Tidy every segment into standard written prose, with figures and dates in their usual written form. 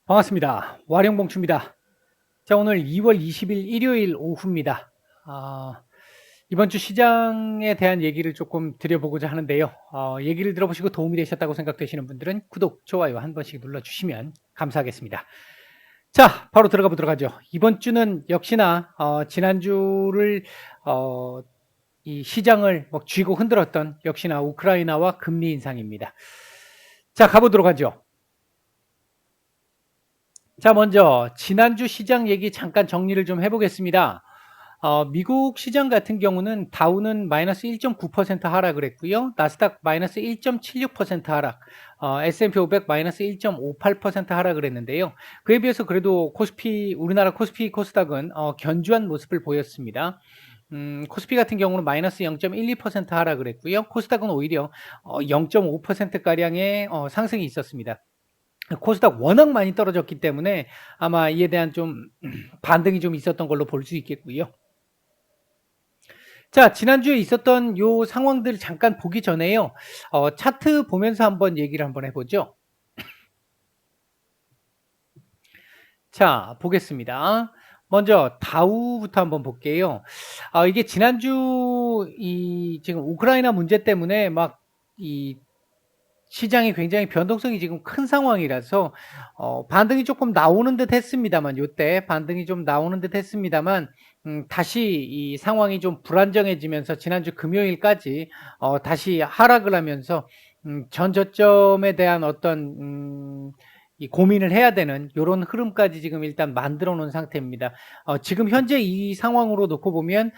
반갑습니다. 와룡봉추입니다. 자, 오늘 2월 20일 일요일 오후입니다. 아, 이번 주 시장에 대한 얘기를 조금 드려보고자 하는데요. 얘기를 들어보시고 도움이 되셨다고 생각되시는 분들은 구독, 좋아요 한 번씩 눌러주시면 감사하겠습니다. 자, 바로 들어가 보도록 하죠. 이번 주는 역시나 지난주를 이 시장을 뭐 쥐고 흔들었던 역시나 우크라이나와 금리 인상입니다. 자, 가보도록 하죠. 자, 먼저 지난주 시장 얘기 잠깐 정리를 좀 해보겠습니다. 미국 시장 같은 경우는 다우는 마이너스 1.9% 하락을 했고요. 나스닥 마이너스 1.76% 하락, S&P 500 마이너스 1.58% 하락을 했는데요. 그에 비해서 그래도 우리나라 코스피 코스닥은 견주한 모습을 보였습니다. 코스피 같은 경우는 마이너스 0.12% 하락을 했고요. 코스닥은 오히려 0.5%가량의 상승이 있었습니다. 코스닥 워낙 많이 떨어졌기 때문에 아마 이에 대한 좀 반등이 좀 있었던 걸로 볼 수 있겠고요. 자, 지난주에 있었던 요 상황들 잠깐 보기 전에요. 차트 보면서 한번 얘기를 한번 해보죠. 자, 보겠습니다. 먼저 다우부터 한번 볼게요. 이게 지난주 지금 우크라이나 문제 때문에 막 시장이 굉장히 변동성이 지금 큰 상황이라서 반등이 조금 나오는 듯 했습니다만, 요때 반등이 좀 나오는 듯 했습니다만, 다시 이 상황이 좀 불안정해지면서 지난주 금요일까지 다시 하락을 하면서 전 저점에 대한 어떤 이 고민을 해야 되는 요런 흐름까지 지금 일단 만들어 놓은 상태입니다. 지금 현재 이 상황으로 놓고 보면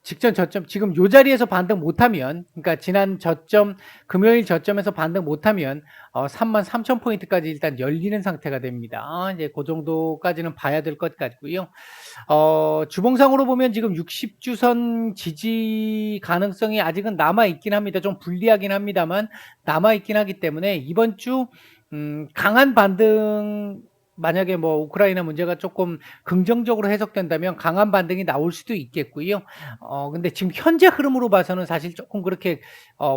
직전 저점 지금 요 자리에서 반등 못하면, 그러니까 지난 저점 금요일 저점에서 반등 못하면 33,000포인트까지 일단 열리는 상태가 됩니다. 이제 그 정도까지는 봐야 될 것 같고요. 주봉상으로 보면 지금 60주선 지지 가능성이 아직은 남아 있긴 합니다. 좀 불리하긴 합니다만 남아 있긴 하기 때문에 이번 주 강한 반등, 만약에 뭐 우크라이나 문제가 조금 긍정적으로 해석된다면 강한 반등이 나올 수도 있겠고요. 근데 지금 현재 흐름으로 봐서는 사실 조금 그렇게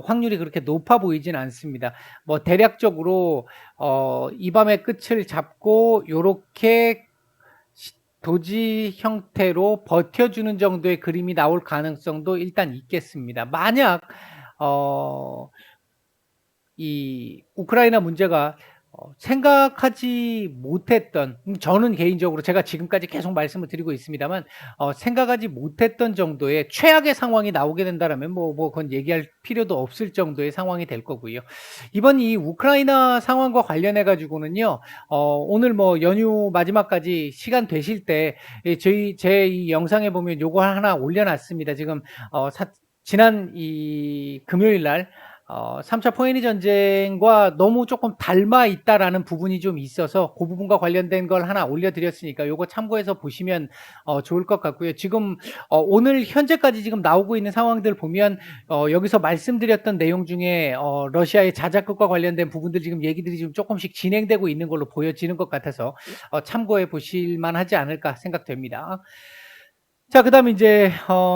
확률이 그렇게 높아 보이진 않습니다. 뭐 대략적으로 이 밤의 끝을 잡고 요렇게 도지 형태로 버텨주는 정도의 그림이 나올 가능성도 일단 있겠습니다. 만약 이 우크라이나 문제가 생각하지 못했던, 저는 개인적으로 제가 지금까지 계속 말씀을 드리고 있습니다만 생각하지 못했던 정도의 최악의 상황이 나오게 된다라면 그건 얘기할 필요도 없을 정도의 상황이 될 거고요. 이번 이 우크라이나 상황과 관련해 가지고는요, 오늘 뭐 연휴 마지막까지 시간 되실 때 제 이 영상에 보면 요거 하나 올려놨습니다. 지금 지난 이 금요일 날 3차 포에니 전쟁과 너무 조금 닮아 있다라는 부분이 좀 있어서 그 부분과 관련된 걸 하나 올려드렸으니까 요거 참고해서 보시면 좋을 것 같고요. 지금 오늘 현재까지 지금 나오고 있는 상황들 보면 여기서 말씀드렸던 내용 중에 러시아의 자작극과 관련된 부분들 지금 얘기들이 좀 조금씩 진행되고 있는 걸로 보여지는 것 같아서 참고해 보실 만하지 않을까 생각됩니다. 자, 그다음에 이제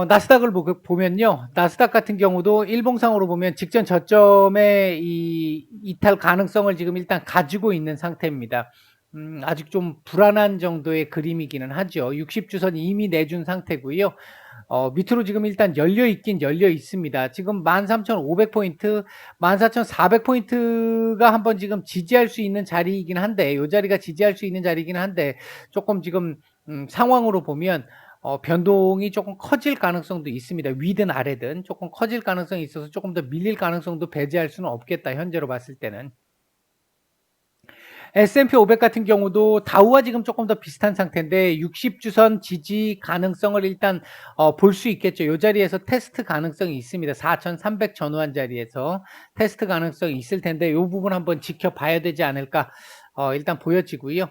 나스닥을 보면요. 나스닥 같은 경우도 일봉상으로 보면 직전 저점의 이 이탈 가능성을 지금 일단 가지고 있는 상태입니다. 아직 좀 불안한 정도의 그림이기는 하죠. 60주선 이미 내준 상태고요. 밑으로 지금 일단 열려 있긴 열려 있습니다. 지금 13,500포인트, 14,400포인트가 한번 지금 지지할 수 있는 자리이긴 한데, 요 자리가 지지할 수 있는 자리이긴 한데, 조금 지금 상황으로 보면 변동이 조금 커질 가능성도 있습니다. 위든 아래든 조금 커질 가능성이 있어서 조금 더 밀릴 가능성도 배제할 수는 없겠다. 현재로 봤을 때는. S&P 500 같은 경우도 다우와 지금 조금 더 비슷한 상태인데 60주선 지지 가능성을 일단 볼 수 있겠죠. 이 자리에서 테스트 가능성이 있습니다. 4,300 전후한 자리에서 테스트 가능성이 있을 텐데 이 부분 한번 지켜봐야 되지 않을까 일단 보여지고요.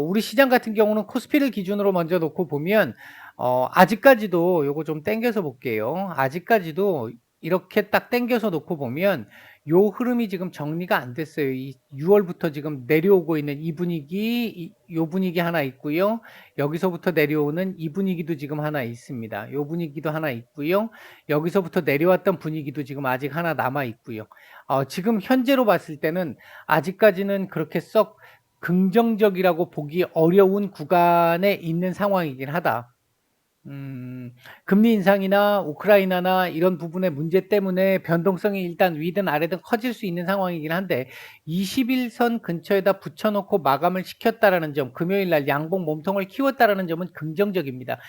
우리 시장 같은 경우는 코스피를 기준으로 먼저 놓고 보면 아직까지도 요거 좀 땡겨서 볼게요. 아직까지도 이렇게 딱 땡겨서 놓고 보면 요 흐름이 지금 정리가 안 됐어요. 이 6월부터 지금 내려오고 있는 이 분위기, 요 분위기 하나 있고요. 여기서부터 내려오는 이 분위기도 지금 하나 있습니다. 요 분위기도 하나 있고요. 여기서부터 내려왔던 분위기도 지금 아직 하나 남아 있고요. 지금 현재로 봤을 때는 아직까지는 그렇게 썩 긍정적이라고 보기 어려운 구간에 있는 상황이긴 하다. 금리 인상이나 우크라이나나 이런 부분의 문제 때문에 변동성이 일단 위든 아래든 커질 수 있는 상황이긴 한데 21선 근처에다 붙여놓고 마감을 시켰다라는 점, 금요일 날 양봉 몸통을 키웠다라는 점은 긍정적입니다.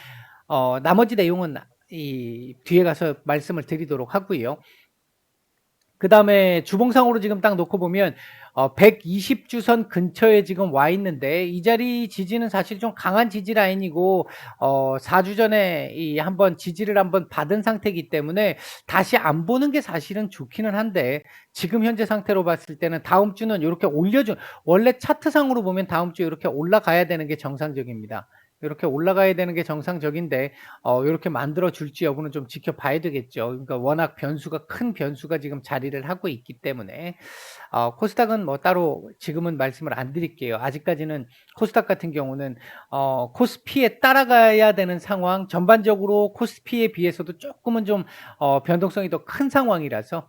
나머지 내용은 이 뒤에 가서 말씀을 드리도록 하고요. 그다음에 주봉상으로 지금 딱 놓고 보면 120주선 근처에 지금 와 있는데 이 자리 지지는 사실 좀 강한 지지 라인이고 4주 전에 이 한번 지지를 한번 받은 상태이기 때문에 다시 안 보는 게 사실은 좋기는 한데 지금 현재 상태로 봤을 때는 다음 주는 이렇게 올려준 원래 차트상으로 보면 다음 주에 이렇게 올라가야 되는 게 정상적입니다. 이렇게 올라가야 되는 게 정상적인데 요렇게 만들어 줄지 여부는 좀 지켜봐야 되겠죠. 그러니까 워낙 변수가 큰 변수가 지금 자리를 하고 있기 때문에 코스닥은 뭐 따로 지금은 말씀을 안 드릴게요. 아직까지는 코스닥 같은 경우는 코스피에 따라가야 되는 상황, 전반적으로 코스피에 비해서도 조금은 좀 변동성이 더 큰 상황이라서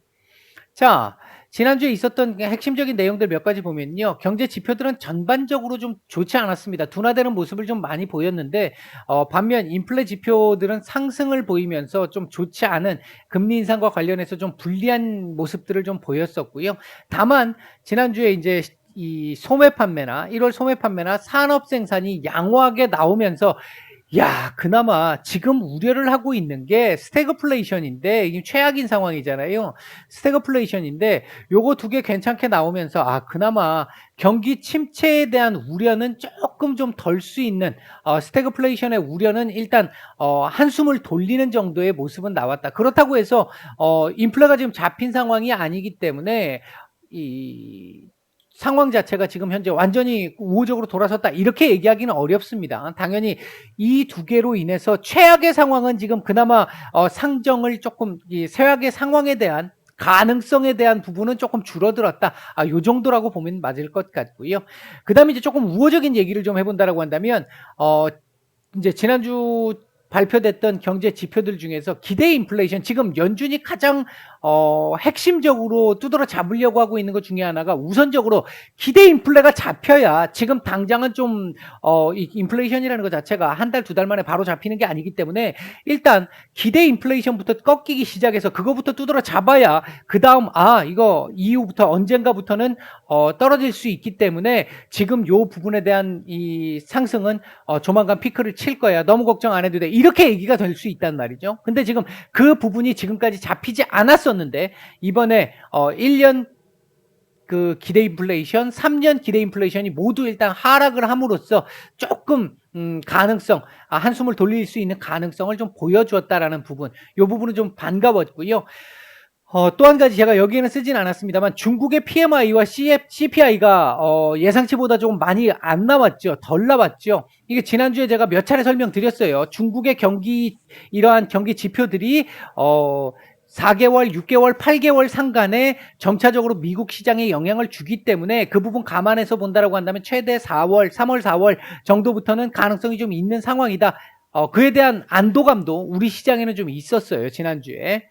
자, 지난주에 있었던 핵심적인 내용들 몇 가지 보면요. 경제 지표들은 전반적으로 좀 좋지 않았습니다. 둔화되는 모습을 좀 많이 보였는데, 반면 인플레 지표들은 상승을 보이면서 좀 좋지 않은 금리 인상과 관련해서 좀 불리한 모습들을 좀 보였었고요. 다만, 지난주에 이제 이 소매 판매나 1월 소매 판매나 산업 생산이 양호하게 나오면서 야, 그나마 지금 우려를 하고 있는 게 스태그플레이션인데 이게 최악인 상황이잖아요. 스태그플레이션인데 요거 두 개 괜찮게 나오면서 그나마 경기 침체에 대한 우려는 조금 좀 덜 수 있는 스태그플레이션의 우려는 일단 한숨을 돌리는 정도의 모습은 나왔다. 그렇다고 해서 인플레가 지금 잡힌 상황이 아니기 때문에 이 상황 자체가 지금 현재 완전히 우호적으로 돌아섰다 이렇게 얘기하기는 어렵습니다. 당연히 이 두 개로 인해서 최악의 상황은 지금 그나마 상정을 조금 이 최악의 상황에 대한 가능성에 대한 부분은 조금 줄어들었다. 요 정도라고 보면 맞을 것 같고요. 그다음에 이제 조금 우호적인 얘기를 좀 해본다라고 한다면 이제 지난주 발표됐던 경제 지표들 중에서 기대 인플레이션 지금 연준이 가장 핵심적으로 두드러 잡으려고 하고 있는 것 중에 하나가 우선적으로 기대 인플레가 잡혀야 지금 당장은 좀 이 인플레이션이라는 것 자체가 한 달, 두 달 만에 바로 잡히는 게 아니기 때문에 일단 기대 인플레이션부터 꺾이기 시작해서 그거부터 두드러 잡아야 그 다음 이거 이후부터 언젠가부터는 떨어질 수 있기 때문에 지금 요 부분에 대한 이 상승은 조만간 피크를 칠 거야. 너무 걱정 안 해도 돼. 이렇게 얘기가 될 수 있단 말이죠. 근데 지금 그 부분이 지금까지 잡히지 않았었는데 이번에 1년 그 기대 인플레이션, 3년 기대 인플레이션이 모두 일단 하락을 함으로써 조금 가능성, 한숨을 돌릴 수 있는 가능성을 좀 보여주었다라는 부분, 이 부분은 좀 반가웠고요. 또 한 가지 제가 여기에는 쓰진 않았습니다만 중국의 PMI와 CPI가 예상치보다 조금 많이 안 나왔죠. 덜 나왔죠. 이게 지난주에 제가 몇 차례 설명드렸어요. 중국의 이러한 경기 지표들이 4개월, 6개월, 8개월 상간에 점차적으로 미국 시장에 영향을 주기 때문에 그 부분 감안해서 본다라고 한다면 최대 4월, 3월, 4월 정도부터는 가능성이 좀 있는 상황이다. 그에 대한 안도감도 우리 시장에는 좀 있었어요. 지난주에.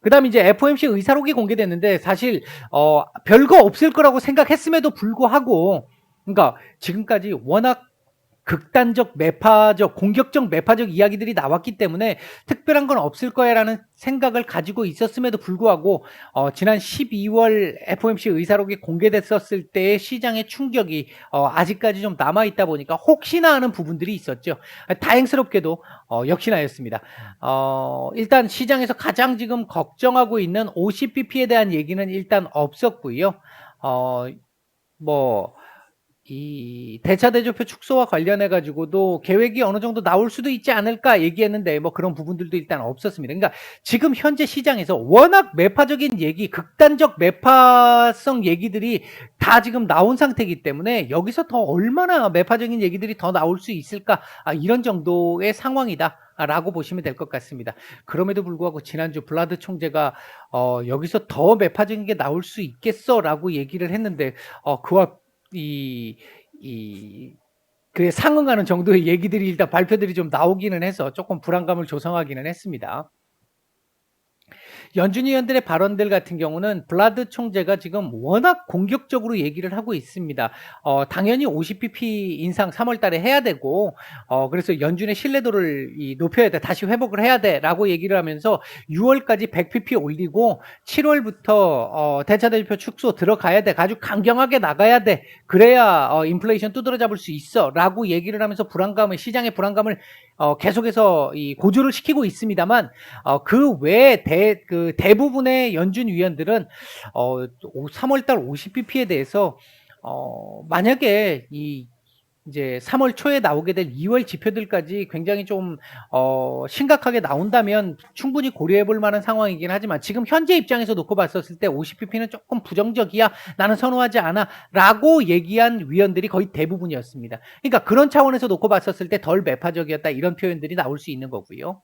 그다음에 이제 FOMC 의사록이 공개됐는데 사실 별거 없을 거라고 생각했음에도 불구하고 그러니까 지금까지 워낙 극단적 매파적 공격적 매파적 이야기들이 나왔기 때문에 특별한 건 없을 거야라는 생각을 가지고 있었음에도 불구하고 지난 12월 FOMC 의사록이 공개됐었을 때의 시장의 충격이 아직까지 좀 남아 있다 보니까 혹시나 하는 부분들이 있었죠. 다행스럽게도 역시나였습니다. 일단 시장에서 가장 지금 걱정하고 있는 50bp에 대한 얘기는 일단 없었고요. 이 대차 대조표 축소와 관련해 가지고도 계획이 어느 정도 나올 수도 있지 않을까 얘기했는데 뭐 그런 부분들도 일단 없었습니다. 그러니까 지금 현재 시장에서 워낙 매파적인 얘기, 극단적 매파성 얘기들이 다 지금 나온 상태이기 때문에 여기서 더 얼마나 매파적인 얘기들이 더 나올 수 있을까 이런 정도의 상황이다. 라고 보시면 될 것 같습니다. 그럼에도 불구하고 지난주 블라드 총재가 여기서 더 매파적인 게 나올 수 있겠어라고 얘기를 했는데 그와 그에 상응하는 정도의 얘기들이 일단 발표들이 좀 나오기는 해서 조금 불안감을 조성하기는 했습니다. 연준 위원들의 발언들 같은 경우는 블라드 총재가 지금 워낙 공격적으로 얘기를 하고 있습니다. 당연히 50bp 인상 3월 달에 해야 되고, 그래서 연준의 신뢰도를 높여야 돼, 다시 회복을 해야 돼라고 얘기를 하면서 6월까지 100bp 올리고 7월부터 대차대조표 축소 들어가야 돼, 아주 강경하게 나가야 돼, 그래야 인플레이션 두드러 잡을 수 있어라고 얘기를 하면서 시장의 불안감을 계속해서 고조를 시키고 있습니다만, 그 외에 대부분의 연준 위원들은 3월달 50bp에 대해서 만약에 이제 3월 초에 나오게 될 2월 지표들까지 굉장히 좀 심각하게 나온다면 충분히 고려해 볼 만한 상황이긴 하지만, 지금 현재 입장에서 놓고 봤었을 때 50bp는 조금 부정적이야, 나는 선호하지 않아 라고 얘기한 위원들이 거의 대부분이었습니다. 그러니까 그런 차원에서 놓고 봤었을 때 덜 매파적이었다, 이런 표현들이 나올 수 있는 거고요.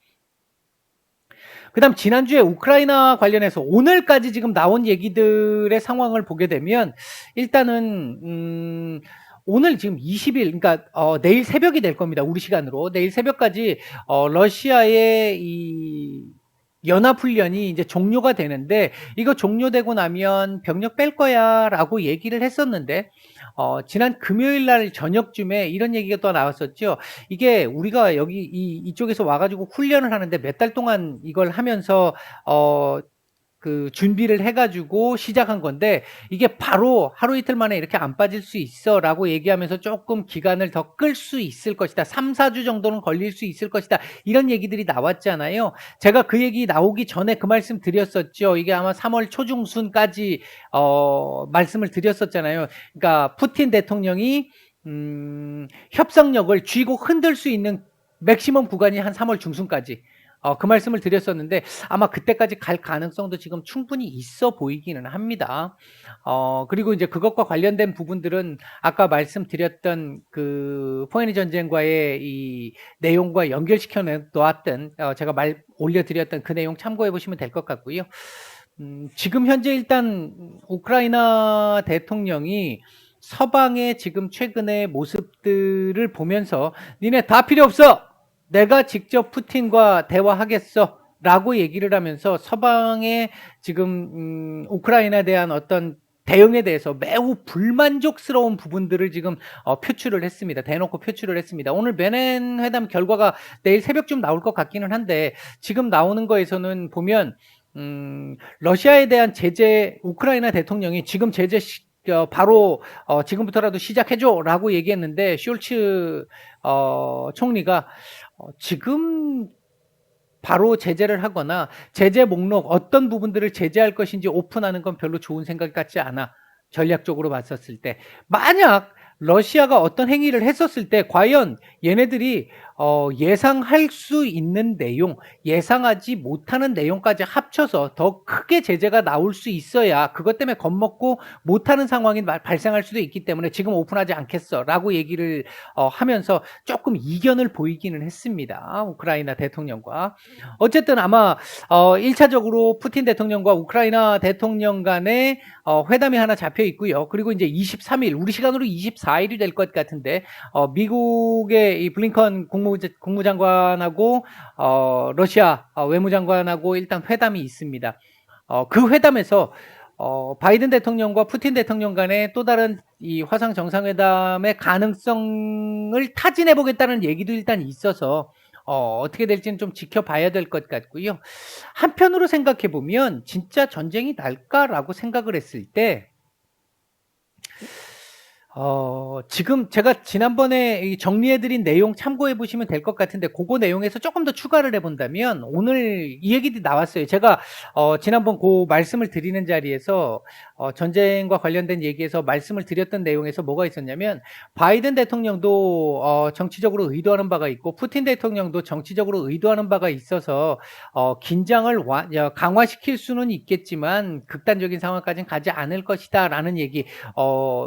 그 다음 지난주에 우크라이나 관련해서 오늘까지 지금 나온 얘기들의 상황을 보게 되면, 일단은 오늘 지금 20일, 그러니까 내일 새벽이 될 겁니다. 우리 시간으로 내일 새벽까지 러시아의 이 연합훈련이 이제 종료가 되는데, 이거 종료되고 나면 병력 뺄 거야 라고 얘기를 했었는데, 지난 금요일 날 저녁쯤에 이런 얘기가 또 나왔었죠. 이게 우리가 여기 이쪽에서 와가지고 훈련을 하는데 몇 달 동안 이걸 하면서 그 준비를 해가지고 시작한 건데, 이게 바로 하루 이틀 만에 이렇게 안 빠질 수 있어 라고 얘기하면서 조금 기간을 더 끌 수 있을 것이다, 3, 4주 정도는 걸릴 수 있을 것이다, 이런 얘기들이 나왔잖아요. 제가 그 얘기 나오기 전에 그 말씀 드렸었죠. 이게 아마 3월 초중순까지 말씀을 드렸었잖아요. 그러니까 푸틴 대통령이 협상력을 쥐고 흔들 수 있는 맥시멈 구간이 한 3월 중순까지, 그 말씀을 드렸었는데, 아마 그때까지 갈 가능성도 지금 충분히 있어 보이기는 합니다. 그리고 이제 그것과 관련된 부분들은 아까 말씀드렸던 그 포에니 전쟁과의 이 내용과 연결시켜 놓았던, 제가 올려드렸던 그 내용 참고해 보시면 될 것 같고요. 지금 현재 일단 우크라이나 대통령이 서방의 지금 최근의 모습들을 보면서 니네 다 필요 없어, 내가 직접 푸틴과 대화하겠어 라고 얘기를 하면서 서방의 지금 우크라이나에 대한 어떤 대응에 대해서 매우 불만족스러운 부분들을 지금 표출을 했습니다. 대놓고 표출을 했습니다. 오늘 베넨 회담 결과가 내일 새벽쯤 나올 것 같기는 한데, 지금 나오는 거에서는 보면 러시아에 대한 제재, 우크라이나 대통령이 지금 제재 바로 지금부터라도 시작해줘 라고 얘기했는데, 숄츠 총리가 지금 바로 제재를 하거나 제재 목록 어떤 부분들을 제재할 것인지 오픈하는 건 별로 좋은 생각 같지 않아. 전략적으로 봤었을 때, 만약 러시아가 어떤 행위를 했었을 때 과연 얘네들이 예상할 수 있는 내용, 예상하지 못하는 내용까지 합쳐서 더 크게 제재가 나올 수 있어야 그것 때문에 겁먹고 못하는 상황이 발생할 수도 있기 때문에 지금 오픈하지 않겠어 라고 얘기를 하면서 조금 이견을 보이기는 했습니다. 우크라이나 대통령과. 어쨌든 아마 1차적으로 푸틴 대통령과 우크라이나 대통령 간의 회담이 하나 잡혀 있고요. 그리고 이제 23일, 우리 시간으로 24일이 될 것 같은데, 미국의 이 블링컨 국무장관하고 러시아 외무장관하고 일단 회담이 있습니다. 그 회담에서 바이든 대통령과 푸틴 대통령 간의 또 다른 이 화상 정상회담의 가능성을 타진해 보겠다는 얘기도 일단 있어서 어떻게 될지는 좀 지켜봐야 될 것 같고요. 한편으로 생각해 보면 진짜 전쟁이 날까라고 생각을 했을 때, 지금 제가 지난번에 정리해드린 내용 참고해 보시면 될 것 같은데, 그거 내용에서 조금 더 추가를 해본다면 오늘 이 얘기들이 나왔어요. 제가 지난번 그 말씀을 드리는 자리에서 전쟁과 관련된 얘기에서 말씀을 드렸던 내용에서 뭐가 있었냐면, 바이든 대통령도 정치적으로 의도하는 바가 있고 푸틴 대통령도 정치적으로 의도하는 바가 있어서 긴장을 강화시킬 수는 있겠지만 극단적인 상황까지는 가지 않을 것이다 라는 얘기,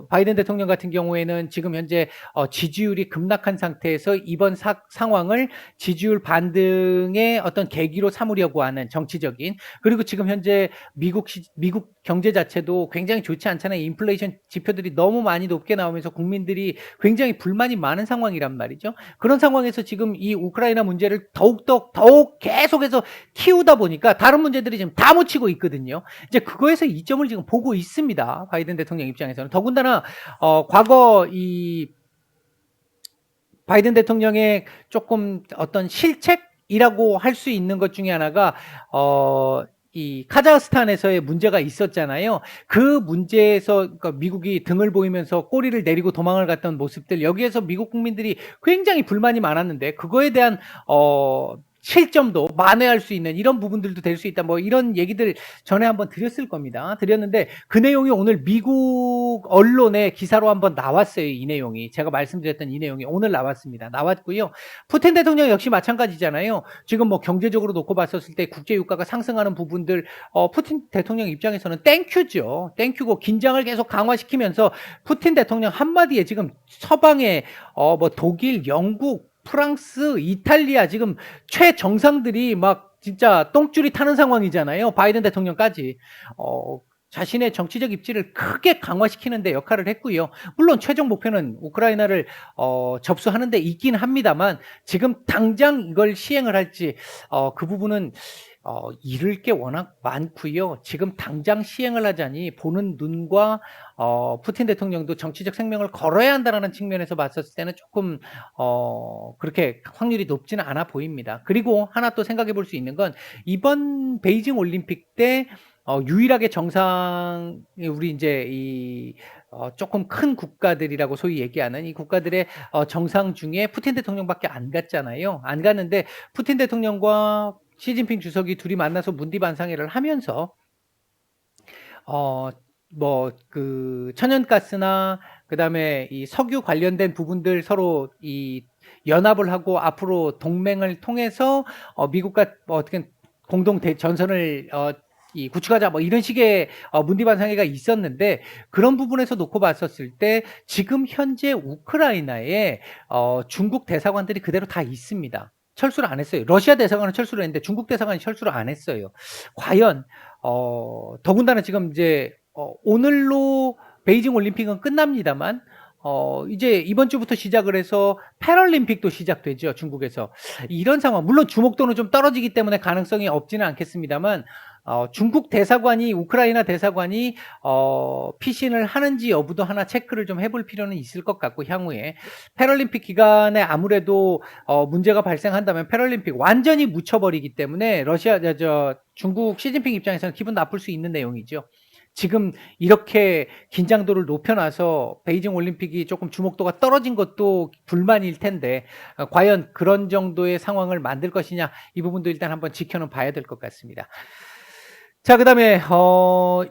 바이든 대통령 같은 같은 경우에는 지금 현재 지지율이 급락한 상태에서 이번 상황을 지지율 반등의 어떤 계기로 삼으려고 하는 정치적인, 그리고 지금 현재 미국 경제 자체도 굉장히 좋지 않잖아요. 인플레이션 지표들이 너무 많이 높게 나오면서 국민들이 굉장히 불만이 많은 상황이란 말이죠. 그런 상황에서 지금 이 우크라이나 문제를 더욱 계속해서 키우다 보니까 다른 문제들이 지금 다 묻히고 있거든요. 이제 그거에서 이점을 지금 보고 있습니다. 바이든 대통령 입장에서는. 더군다나 과거 이 바이든 대통령의 조금 어떤 실책이라고 할 수 있는 것 중에 하나가 이 카자흐스탄에서의 문제가 있었잖아요. 그 문제에서 그러니까 미국이 등을 보이면서 꼬리를 내리고 도망을 갔던 모습들, 여기에서 미국 국민들이 굉장히 불만이 많았는데 그거에 대한 실점도 만회할 수 있는 이런 부분들도 될 수 있다. 뭐 이런 얘기들 전에 한번 드렸을 겁니다. 드렸는데 그 내용이 오늘 미국 언론의 기사로 한번 나왔어요. 이 내용이. 제가 말씀드렸던 이 내용이 오늘 나왔습니다. 나왔고요. 푸틴 대통령 역시 마찬가지잖아요. 지금 뭐 경제적으로 놓고 봤었을 때 국제 유가가 상승하는 부분들, 푸틴 대통령 입장에서는 땡큐죠. 땡큐고 긴장을 계속 강화시키면서 푸틴 대통령 한마디에 지금 서방의 뭐 독일, 영국, 프랑스, 이탈리아 지금 최정상들이 막 진짜 똥줄이 타는 상황이잖아요. 바이든 대통령까지. 자신의 정치적 입지를 크게 강화시키는 데 역할을 했고요. 물론 최종 목표는 우크라이나를 접수하는 데 있긴 합니다만 지금 당장 이걸 시행을 할지 그 부분은 잃을 게 워낙 많고요. 지금 당장 시행을 하자니 보는 눈과 푸틴 대통령도 정치적 생명을 걸어야 한다는 측면에서 봤었을 때는 조금 그렇게 확률이 높지는 않아 보입니다. 그리고 하나 또 생각해 볼 수 있는 건 이번 베이징 올림픽 때 유일하게 정상 우리 이제 이 조금 큰 국가들이라고 소위 얘기하는 이 국가들의 정상 중에 푸틴 대통령밖에 안 갔잖아요. 안 갔는데 푸틴 대통령과 시진핑 주석이 둘이 만나서 문디반상회를 하면서 뭐 그 천연가스나 그다음에 이 석유 관련된 부분들 서로 이 연합을 하고 앞으로 동맹을 통해서 미국과 어떻게 공동 전선을 이 구축하자 뭐 이런 식의 문디반상회가 있었는데 그런 부분에서 놓고 봤었을 때 지금 현재 우크라이나에 중국 대사관들이 그대로 다 있습니다. 철수를 안 했어요. 러시아 대사관은 철수를 했는데 중국 대사관이 철수를 안 했어요. 과연 더군다나 지금 이제 오늘로 베이징 올림픽은 끝납니다만 이제 이번 주부터 시작을 해서 패럴림픽도 시작되죠. 중국에서. 이런 상황, 물론 주목도는 좀 떨어지기 때문에 가능성이 없지는 않겠습니다만 중국 대사관이 우크라이나 대사관이 피신을 하는지 여부도 하나 체크를 좀 해볼 필요는 있을 것 같고 향후에 패럴림픽 기간에 아무래도 문제가 발생한다면 패럴림픽 완전히 묻혀버리기 때문에 중국 시진핑 입장에서는 기분 나쁠 수 있는 내용이죠. 지금 이렇게 긴장도를 높여놔서 베이징 올림픽이 조금 주목도가 떨어진 것도 불만일 텐데 과연 그런 정도의 상황을 만들 것이냐 이 부분도 일단 한번 지켜는 봐야 될 것 같습니다. 자, 그다음에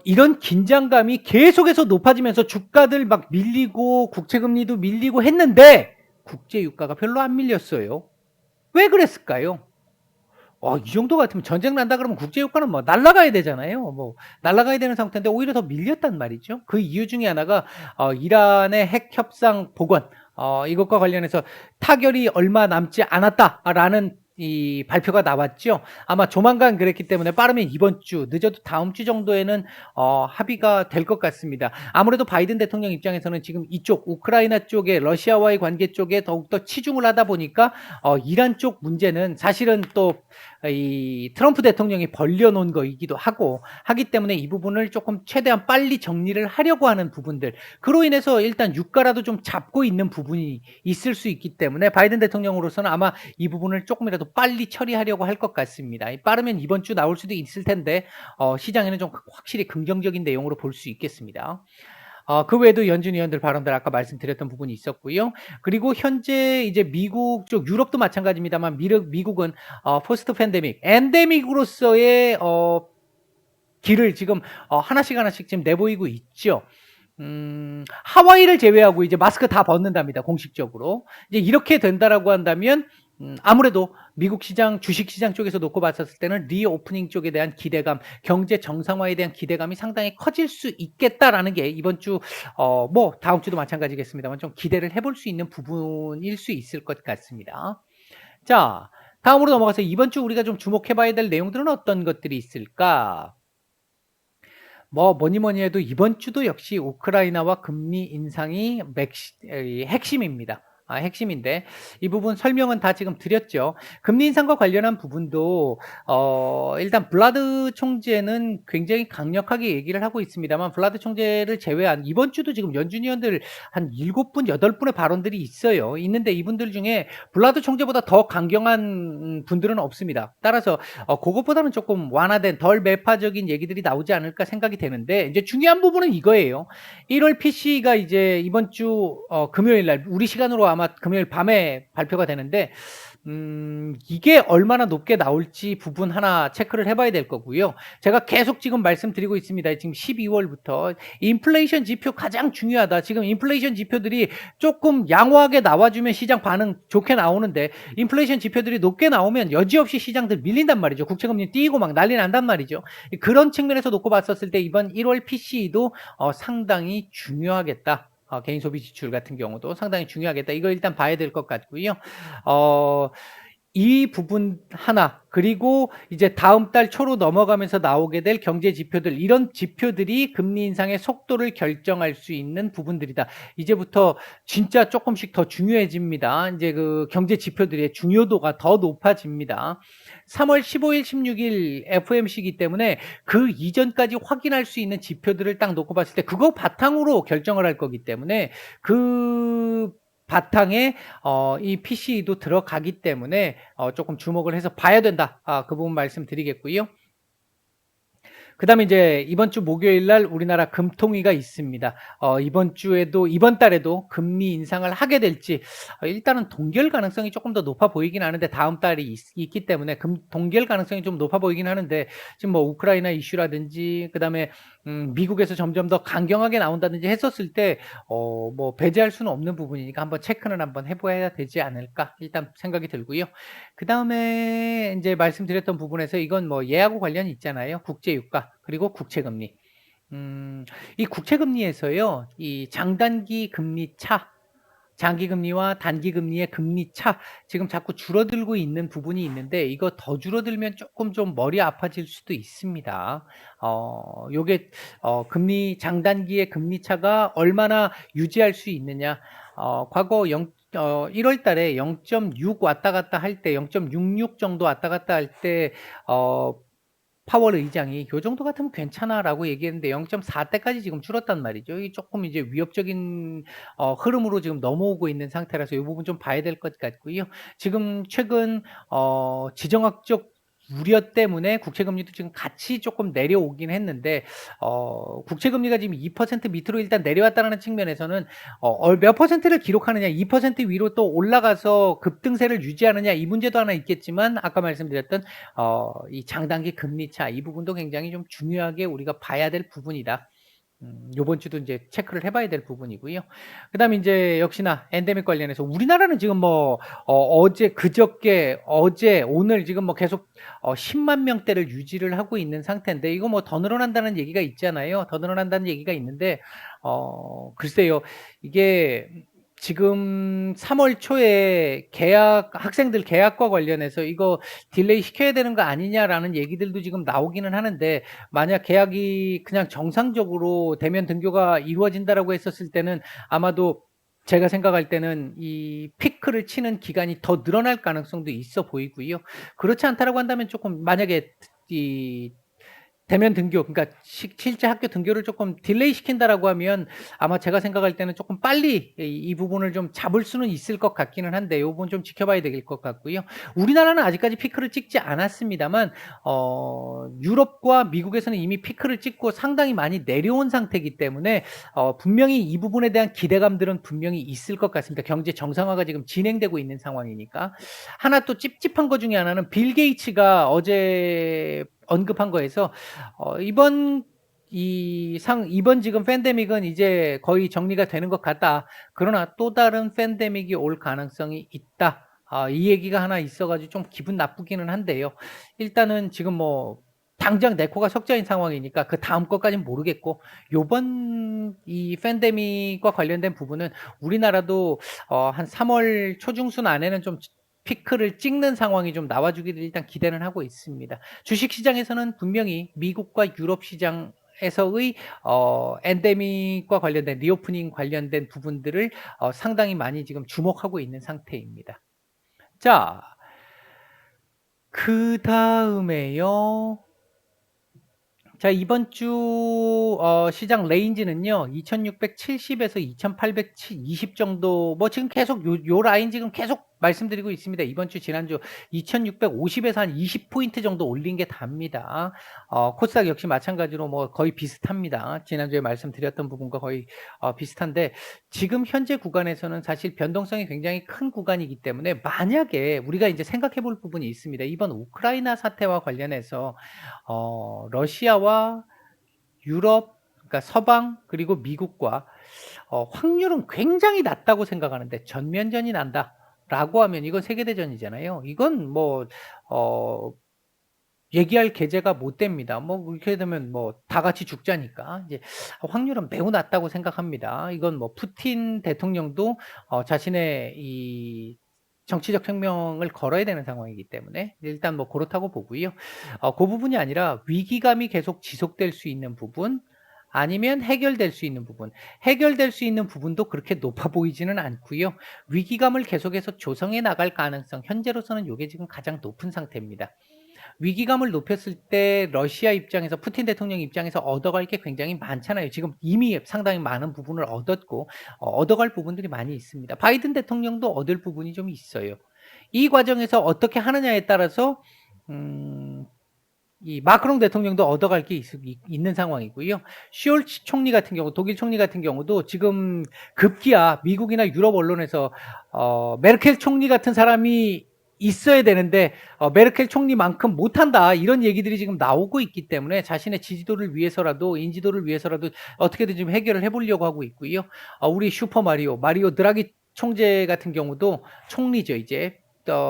이런 긴장감이 계속해서 높아지면서 주가들 막 밀리고 국채 금리도 밀리고 했는데 국제 유가가 별로 안 밀렸어요. 왜 그랬을까요? 이 정도 같으면 전쟁 난다 그러면 국제 유가는 뭐 날아가야 되잖아요. 뭐 날아가야 되는 상태인데 오히려 더 밀렸단 말이죠. 그 이유 중에 하나가 이란의 핵 협상 복원 이것과 관련해서 타결이 얼마 남지 않았다라는 이 발표가 나왔죠. 아마 조만간 그랬기 때문에 빠르면 이번 주, 늦어도 다음 주 정도에는 합의가 될 것 같습니다. 아무래도 바이든 대통령 입장에서는 지금 이쪽 우크라이나 쪽에 러시아와의 관계 쪽에 더욱더 치중을 하다 보니까 이란 쪽 문제는 사실은 또 이 트럼프 대통령이 벌려놓은 거이기도 하기 때문에 이 부분을 조금 최대한 빨리 정리를 하려고 하는 부분들, 그로 인해서 일단 유가라도 좀 잡고 있는 부분이 있을 수 있기 때문에 바이든 대통령으로서는 아마 이 부분을 조금이라도 빨리 처리하려고 할 것 같습니다. 빠르면 이번 주 나올 수도 있을 텐데 시장에는 좀 확실히 긍정적인 내용으로 볼 수 있겠습니다. 그 외에도 연준 의원들 발언들 아까 말씀드렸던 부분이 있었고요. 그리고 현재 이제 미국 쪽, 유럽도 마찬가지입니다만 미국은 포스트 팬데믹, 엔데믹으로서의 길을 지금 하나씩 지금 내보이고 있죠. 하와이를 제외하고 이제 마스크 다 벗는답니다. 공식적으로. 이제 이렇게 된다라고 한다면 아무래도 미국 시장, 주식 시장 쪽에서 놓고 봤었을 때는 리오프닝 쪽에 대한 기대감, 경제 정상화에 대한 기대감이 상당히 커질 수 있겠다라는 게 이번 주, 뭐 다음 주도 마찬가지겠습니다만 좀 기대를 해볼 수 있는 부분일 수 있을 것 같습니다. 자, 다음으로 넘어가서 이번 주 우리가 좀 주목해 봐야 될 내용들은 어떤 것들이 있을까? 뭐니 뭐니 해도 이번 주도 역시 우크라이나와 금리 인상이 핵심입니다. 핵심인데 이 부분 설명은 다 지금 드렸죠. 금리 인상과 관련한 부분도 일단 블라드 총재는 굉장히 강력하게 얘기를 하고 있습니다만 블라드 총재를 제외한 이번 주도 지금 연준 의원들 한 7분, 8분의 발언들이 있어요. 있는데 이분들 중에 블라드 총재보다 더 강경한 분들은 없습니다. 따라서 그것보다는 조금 완화된 덜 매파적인 얘기들이 나오지 않을까 생각이 되는데 이제 중요한 부분은 이거예요. 1월 PC가 이제 이번 주 금요일 날 우리 시간으로 아마 금요일 밤에 발표가 되는데 이게 얼마나 높게 나올지 부분 하나 체크를 해봐야 될 거고요. 제가 계속 지금 말씀드리고 있습니다. 지금 12월부터 인플레이션 지표 가장 중요하다. 지금 인플레이션 지표들이 조금 양호하게 나와주면 시장 반응 좋게 나오는데 인플레이션 지표들이 높게 나오면 여지없이 시장들 밀린단 말이죠. 국채금리 뛰고 막 난리 난단 말이죠. 그런 측면에서 놓고 봤었을 때 이번 1월 PCE도 상당히 중요하겠다. 개인 소비 지출 같은 경우도 상당히 중요하겠다. 이거 일단 봐야 될 것 같고요. 이 부분 하나 그리고 이제 다음 달 초로 넘어가면서 나오게 될 경제 지표들 이런 지표들이 금리 인상의 속도를 결정할 수 있는 부분들이다. 이제부터 진짜 조금씩 더 중요해집니다. 이제 그 경제 지표들의 중요도가 더 높아집니다. 3월 15일, 16일 FOMC이기 때문에 그 이전까지 확인할 수 있는 지표들을 딱 놓고 봤을 때 그거 바탕으로 결정을 할 거기 때문에 그 바탕에 이 PC도 들어가기 때문에 조금 주목을 해서 봐야 된다. 그 부분 말씀드리겠고요. 그다음에 이제 이번 주 목요일 날 우리나라 금통위가 있습니다. 이번 달에도 금리 인상을 하게 될지 일단은 동결 가능성이 조금 더 높아 보이긴 하는데 다음 달이 있기 때문에 동결 가능성이 좀 높아 보이긴 하는데 지금 뭐 우크라이나 이슈라든지 그다음에 미국에서 점점 더 강경하게 나온다든지 했었을 때 뭐 배제할 수는 없는 부분이니까 한번 체크는 한번 해봐야 되지 않을까 일단 생각이 들고요. 그다음에 이제 말씀드렸던 부분에서 이건 뭐 예하고 관련이 있잖아요. 국제유가 그리고 국채금리. 이 국채금리에서요. 이 장단기 금리 차, 장기 금리와 단기 금리의 금리 차 지금 자꾸 줄어들고 있는 부분이 있는데 이거 더 줄어들면 조금 좀 머리 아파질 수도 있습니다. 요게 금리 장단기의 금리 차가 얼마나 유지할 수 있느냐. 과거 1월 달에 0.6 왔다 갔다 할 때 0.66 정도 왔다 갔다 할 때 파월 의장이 "요 정도 같으면 괜찮아."라고 얘기했는데 0.4대까지 지금 줄었단 말이죠. 이게 조금 이제 위협적인 흐름으로 지금 넘어오고 있는 상태라서 이 부분 좀 봐야 될 것 같고요. 지금 최근 지정학적 우려 때문에 국채금리도 지금 같이 조금 내려오긴 했는데 국채금리가 지금 2% 밑으로 일단 내려왔다는 측면에서는 몇 퍼센트를 기록하느냐 2% 위로 또 올라가서 급등세를 유지하느냐 이 문제도 하나 있겠지만 아까 말씀드렸던 이 장단기 금리 차 이 부분도 굉장히 좀 중요하게 우리가 봐야 될 부분이다. 요번 주도 이제 체크를 해봐야 될 부분이고요. 그다음에 이제 역시나 엔데믹 관련해서 우리나라는 지금 뭐 어제 그저께 어제 오늘 지금 뭐 계속 10만 명대를 유지를 하고 있는 상태인데 이거 뭐 더 늘어난다는 얘기가 있잖아요. 더 늘어난다는 얘기가 있는데 글쎄요. 이게 지금 3월 초에 학생들 개학과 관련해서 이거 딜레이 시켜야 되는 거 아니냐라는 얘기들도 지금 나오기는 하는데 만약 계약이 그냥 정상적으로 대면 등교가 이루어진다라고 했었을 때는 아마도 제가 생각할 때는 이 피크를 치는 기간이 더 늘어날 가능성도 있어 보이고요. 그렇지 않다라고 한다면 조금 만약에 이 대면 등교 그러니까 실제 학교 등교를 조금 딜레이 시킨다라고 하면 아마 제가 생각할 때는 조금 빨리 이 부분을 좀 잡을 수는 있을 것 같기는 한데 요 부분 좀 지켜봐야 될 것 같고요. 우리나라는 아직까지 피크를 찍지 않았습니다만 유럽과 미국에서는 이미 피크를 찍고 상당히 많이 내려온 상태이기 때문에 분명히 이 부분에 대한 기대감들은 분명히 있을 것 같습니다. 경제 정상화가 지금 진행되고 있는 상황이니까. 하나 또 찝찝한 것 중에 하나는 빌 게이츠가 어제 언급한 거에서 이번 지금 팬데믹은 이제 거의 정리가 되는 것 같다. 그러나 또 다른 팬데믹이 올 가능성이 있다. 이 얘기가 하나 있어 가지고 좀 기분 나쁘기는 한데요. 일단은 지금 뭐 당장 네코가 석자인 상황이니까 그다음 것까지는 모르겠고, 요번 이 팬데믹과 관련된 부분은 우리나라도 한 3월 초중순 안에는 좀 피크를 찍는 상황이 좀 나와 주기를 일단 기대는 하고 있습니다. 주식 시장에서는 분명히 미국과 유럽 시장에서의 엔데믹과 관련된 리오프닝 관련된 부분들을 상당히 많이 지금 주목하고 있는 상태입니다. 자, 그다음에요. 자, 이번 주 시장 레인지는요. 2,670에서 2,820 정도, 뭐 지금 계속 요 라인 지금 계속 말씀드리고 있습니다. 이번 주 지난주 2,650에서 한 20 포인트 정도 올린 게 답니다. 코스닥 역시 마찬가지로 뭐 거의 비슷합니다. 지난주에 말씀드렸던 부분과 거의 비슷한데, 지금 현재 구간에서는 사실 변동성이 굉장히 큰 구간이기 때문에, 만약에 우리가 이제 생각해 볼 부분이 있습니다. 이번 우크라이나 사태와 관련해서 러시아와 유럽, 그러니까 서방 그리고 미국과 확률은 굉장히 낮다고 생각하는데, 전면전이 난다라고 하면 이건 세계대전이잖아요. 이건 뭐 얘기할 계제가 못 됩니다. 뭐 그렇게 되면 뭐 다 같이 죽자니까 이제 확률은 매우 낮다고 생각합니다. 이건 뭐 푸틴 대통령도 자신의 이 정치적 혁명을 걸어야 되는 상황이기 때문에 일단 뭐 그렇다고 보고요. 그 부분이 아니라 위기감이 계속 지속될 수 있는 부분, 아니면 해결될 수 있는 부분. 해결될 수 있는 부분도 그렇게 높아 보이지는 않고요. 위기감을 계속해서 조성해 나갈 가능성, 현재로서는 요게 지금 가장 높은 상태입니다. 위기감을 높였을 때 러시아 입장에서, 푸틴 대통령 입장에서 얻어갈 게 굉장히 많잖아요. 지금 이미 상당히 많은 부분을 얻었고 얻어갈 부분들이 많이 있습니다. 바이든 대통령도 얻을 부분이 좀 있어요. 이 과정에서 어떻게 하느냐에 따라서 이 마크롱 대통령도 얻어갈 게 있는 상황이고요. 숄츠 총리 같은 경우, 독일 총리 같은 경우도 지금 급기야 미국이나 유럽 언론에서 메르켈 총리 같은 사람이 있어야 되는데 메르켈 총리만큼 못한다, 이런 얘기들이 지금 나오고 있기 때문에 자신의 지지도를 위해서라도, 인지도를 위해서라도 어떻게든 좀 해결을 해보려고 하고 있고요. 우리 슈퍼 마리오 드라기 총재 같은 경우도, 총리죠 이제,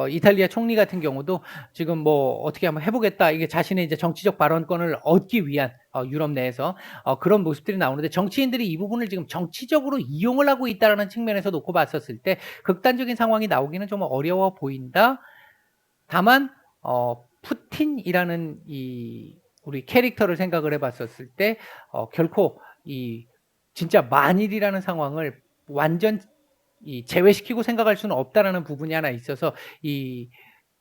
이탈리아 총리 같은 경우도 지금 뭐 어떻게 한번 해보겠다, 이게 자신의 이제 정치적 발언권을 얻기 위한 유럽 내에서 그런 모습들이 나오는데, 정치인들이 이 부분을 지금 정치적으로 이용을 하고 있다는 측면에서 놓고 봤었을 때 극단적인 상황이 나오기는 좀 어려워 보인다. 다만 푸틴이라는 이 우리 캐릭터를 생각을 해봤었을 때 결코 이 진짜 만일이라는 상황을 완전 제외시키고 생각할 수는 없다라는 부분이 하나 있어서, 이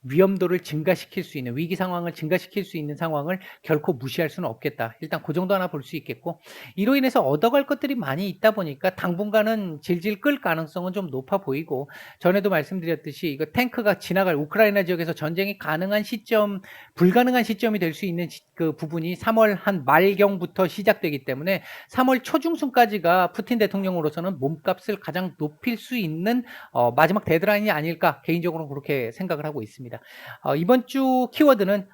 위험도를 증가시킬 수 있는, 위기 상황을 증가시킬 수 있는 상황을 결코 무시할 수는 없겠다. 일단 그 정도 하나 볼 수 있겠고, 이로 인해서 얻어갈 것들이 많이 있다 보니까 당분간은 질질 끌 가능성은 좀 높아 보이고, 전에도 말씀드렸듯이 이거 탱크가 지나갈 우크라이나 지역에서 전쟁이 가능한 시점, 불가능한 시점이 될 수 있는 그 부분이 3월 한 말경부터 시작되기 때문에 3월 초중순까지가 푸틴 대통령으로서는 몸값을 가장 높일 수 있는 마지막 데드라인이 아닐까, 개인적으로는 그렇게 생각을 하고 있습니다. 이번 주 키워드는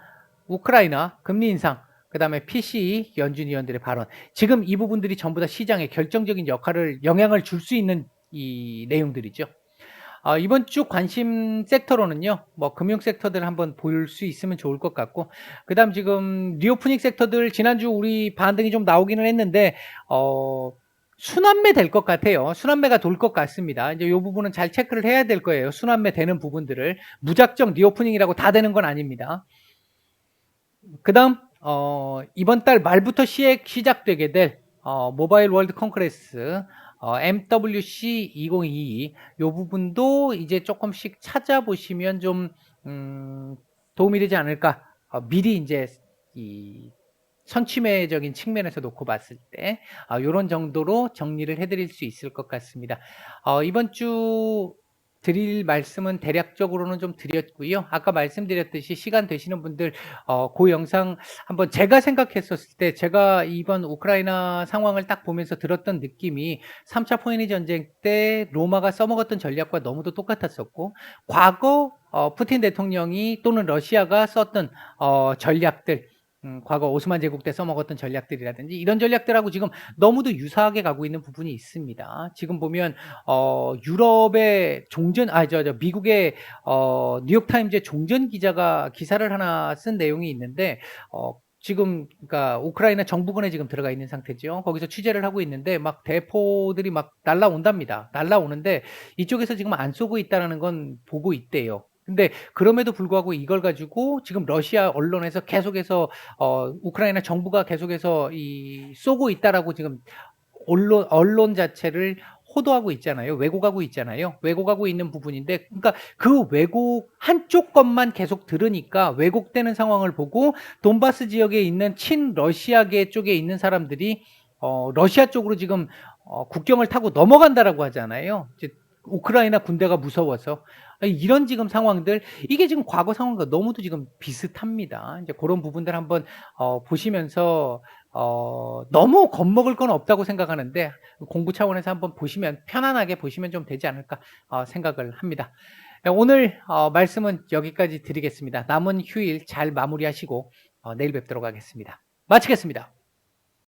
우크라이나, 금리 인상, 그 다음에 PCE, 연준 위원들의 발언. 지금 이 부분들이 전부 다 시장에 결정적인 영향을 줄 수 있는 이 내용들이죠. 이번 주 관심 섹터로는요, 뭐 금융 섹터들 한번 볼 수 있으면 좋을 것 같고, 그 다음 지금 리오프닝 섹터들 지난주 우리 반등이 좀 나오기는 했는데 순환매 될 것 같아요. 순환매가 돌 것 같습니다. 이제 이 부분은 잘 체크를 해야 될 거예요. 순환매 되는 부분들을. 무작정 리오프닝이라고 다 되는 건 아닙니다. 그 다음 이번 달 말부터 시작되게 될 모바일 월드 컨그레스 MWC 2022, 요 부분도 이제 조금씩 찾아보시면 좀 도움이 되지 않을까. 미리 이제 이 선취매적인 측면에서 놓고 봤을 때 요런 정도로 정리를 해드릴 수 있을 것 같습니다. 이번 주 드릴 말씀은 대략적으로는 좀 드렸고요. 아까 말씀드렸듯이 시간 되시는 분들 그 영상 한번, 제가 생각했었을 때 제가 이번 우크라이나 상황을 딱 보면서 들었던 느낌이 3차 포에니 전쟁 때 로마가 써먹었던 전략과 너무도 똑같았었고, 과거 푸틴 대통령이 또는 러시아가 썼던 전략들, 과거 오스만 제국 때 써먹었던 전략들이라든지 이런 전략들하고 지금 너무도 유사하게 가고 있는 부분이 있습니다. 지금 보면 유럽의 종전 미국의 뉴욕 타임즈의 종전 기자가 기사를 하나 쓴 내용이 있는데 지금 그러니까 우크라이나 정부군에 지금 들어가 있는 상태죠. 거기서 취재를 하고 있는데 막 대포들이 막 날라온답니다. 날라오는데 이쪽에서 지금 안 쏘고 있다라는 건 보고 있대요. 근데 그럼에도 불구하고 이걸 가지고 지금 러시아 언론에서 계속해서 우크라이나 정부가 계속해서 쏘고 있다라고 지금 언론 자체를 호도하고 있잖아요. 왜곡하고 있잖아요. 왜곡하고 있는 부분인데, 그러니까 그 왜곡 한쪽 것만 계속 들으니까 왜곡되는 상황을 보고 돈바스 지역에 있는 친러시아계 쪽에 있는 사람들이 러시아 쪽으로 지금 국경을 타고 넘어간다라고 하잖아요. 이제 우크라이나 군대가 무서워서. 이런 지금 상황들, 이게 지금 과거 상황과 너무도 지금 비슷합니다. 이제 그런 부분들 한번 보시면서 너무 겁먹을 건 없다고 생각하는데 공부 차원에서 한번 보시면 편안하게 보시면 좀 되지 않을까 생각을 합니다. 오늘 말씀은 여기까지 드리겠습니다. 남은 휴일 잘 마무리하시고 내일 뵙도록 하겠습니다. 마치겠습니다.